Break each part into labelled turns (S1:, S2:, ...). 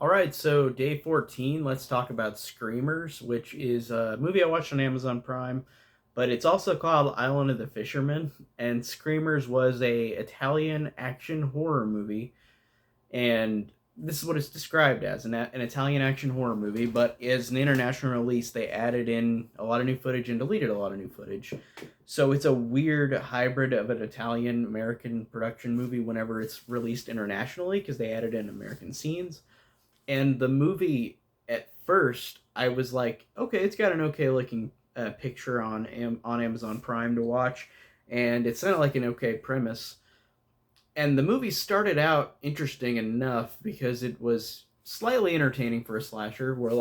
S1: All right, so day 14, let's talk about Screamers, which is a movie I watched on Amazon Prime, but it's also called Island of the Fishermen. And Screamers was a Italian action horror movie, and this is what it's described as an Italian action horror movie, but as an international release, they added in a lot of new footage and deleted a lot of new footage. So it's a weird hybrid of an Italian American production movie whenever it's released internationally because they added in American scenes. And the movie, at first, I was like, okay, it's got an okay looking picture on Amazon Prime to watch, and it sounded like an okay premise. And the movie started out interesting enough because it was slightly entertaining for a slasher, where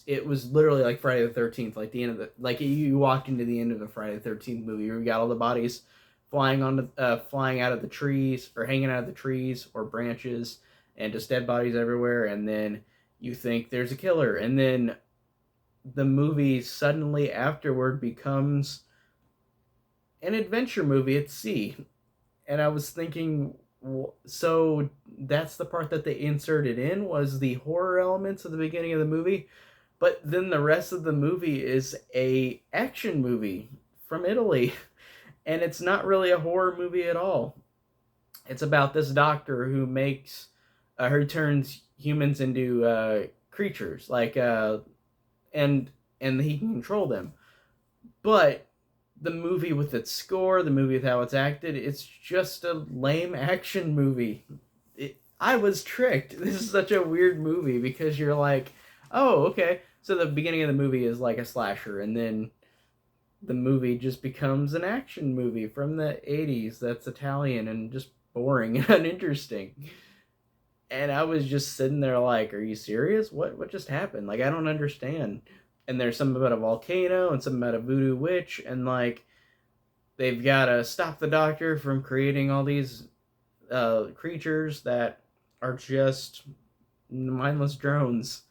S1: it was literally like Friday the 13th, like the end of the like you walked into the end of the Friday the 13th movie where you got all the bodies flying out of the trees or hanging out of the trees or branches, and just dead bodies everywhere. And then you think there's a killer, and then the movie suddenly afterward becomes an adventure movie at sea. And I was thinking, so that's the part that they inserted in, was the horror elements at the beginning of the movie, but then the rest of the movie is a action movie from Italy, and it's not really a horror movie at all. It's about this doctor who turns humans into creatures, and he can control them. But the movie with its score, the movie with how it's acted, it's just a lame action movie. I was tricked. This is such a weird movie because you're like, oh, okay. So the beginning of the movie is like a slasher, and then the movie just becomes an action movie from the 80s that's Italian and just boring and uninteresting. And I was just sitting there like, are you serious? What just happened? Like, I don't understand. And there's something about a volcano and something about a voodoo witch, and like they've got to stop the doctor from creating all these creatures that are just mindless drones.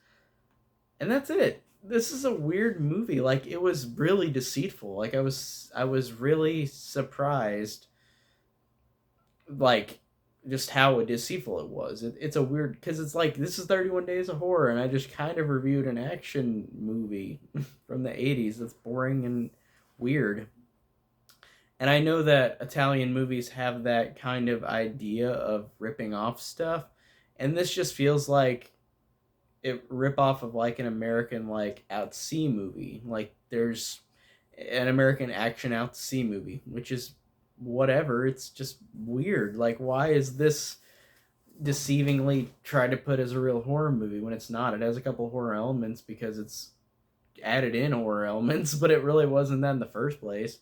S1: And that's it. This is a weird movie. Like, it was really deceitful. Like, I was really surprised, like, just how deceitful it was. It's a weird, because it's like, this is 31 Days of Horror, and I just kind of reviewed an action movie from the 80s that's boring and weird. And I know that Italian movies have that kind of idea of ripping off stuff, and this just feels like it rip off of like an American like out sea movie. Like, there's an American action out sea movie, which is whatever. It's just weird. Like, why is this deceivingly tried to put as a real horror movie when it's not? It has a couple horror elements because it's added in horror elements, but it really wasn't that in the first place.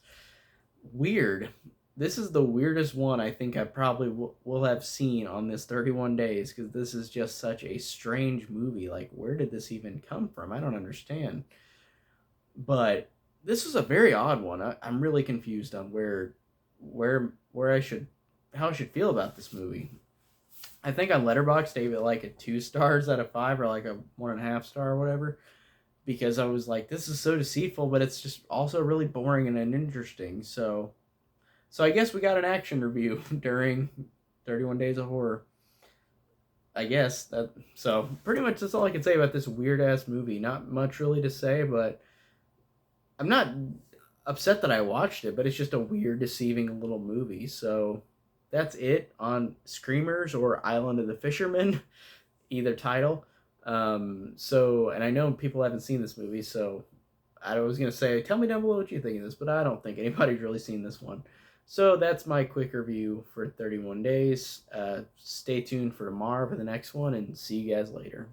S1: Weird. This is the weirdest one I think I probably will have seen on this 31 days, because this is just such a strange movie. Like, where did this even come from? I don't understand. But this was a very odd one. I'm really confused on where I should how I should feel about this movie. I think on Letterboxd gave it like a 2 stars out of 5, or like a 1.5 star or whatever, because I was like, this is so deceitful, but it's just also really boring and uninteresting. So I guess we got an action review during 31 Days of Horror. I guess that so pretty much that's all I can say about this weird ass movie. Not much really to say, but I'm not upset that I watched it, but it's just a weird, deceiving little movie. So that's it on Screamers or Island of the Fishermen, either title. And I know people haven't seen this movie, so I was gonna say, tell me down below what you think of this, but I don't think anybody's really seen this one. So that's my quick review for 31 days. Stay tuned for tomorrow for the next one, and see you guys later.